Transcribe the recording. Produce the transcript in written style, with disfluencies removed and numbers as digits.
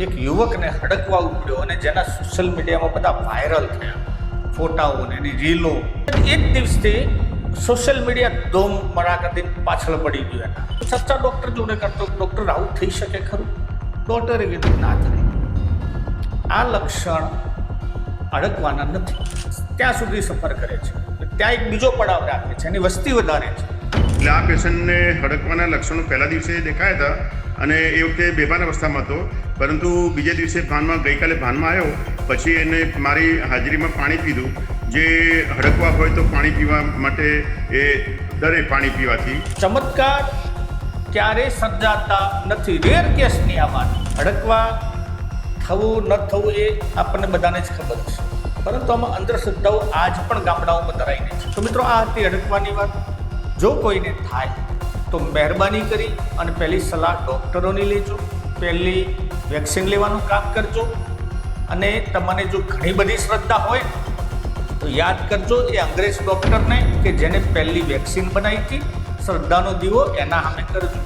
એક યુવકને હડકવા ઉપડ્યો અને જેના સોશિયલ મીડિયામાં બધા વાયરલ થયા ફોટાઓ ને એની રીલો. એ જ દિવસથી સોશિયલ મીડિયા ધૂમ મરાકતી પાછળ પડી ગયું. એના ચર્ચા ડૉક્ટર જોડે કરતો, ડૉક્ટર આવું થઈ શકે ખરું? ડૉક્ટરે કીધું ના થાય, આ લક્ષણ હડકવાના નથી. ત્યાં સુધી સફર કરે છે. ત્યાં એક બીજો પડાવ રાખે છે, એની વસ્તી વધારે છે. એટલે આ પેશન્ટને હડકવાના લક્ષણો પહેલા દિવસે દેખાયા હતા અને એ વખતે બેભાન અવસ્થામાં હતો, પરંતુ બીજે દિવસે ગઈકાલે ભાનમાં આવ્યો. પછી એને મારી હાજરીમાં પાણી પીધું. જે હડકવા હોય તો પાણી પીવા માટે એ ડરે પાણી પીવાથી. ચમત્કાર ક્યારેય સર્જાતા નથી. રેર કેસની આ વાત. હડકવા થવું ન થવું એ આપણને બધાને જ ખબર છે, પરંતુ આમાં અંધશ્રદ્ધાઓ આજ પણ ગામડાઓમાં ધરાઈને છે. તો મિત્રો, આ હતી હડકવાની વાત. જો કોઈને થાય તો મહેરબાની કરી અને પહેલી સલાહ ડૉક્ટરોની લેજો, પહેલી વેક્સિન લેવાનું કામ કરજો. અને તમને જો ઘણી બધી શ્રદ્ધા હોય તો યાદ કરજો એ અંગ્રેજ ડૉક્ટરને કે જેને પહેલી વેક્સિન બનાવી હતી. શ્રદ્ધાનો દીવો એના સામે કરજો.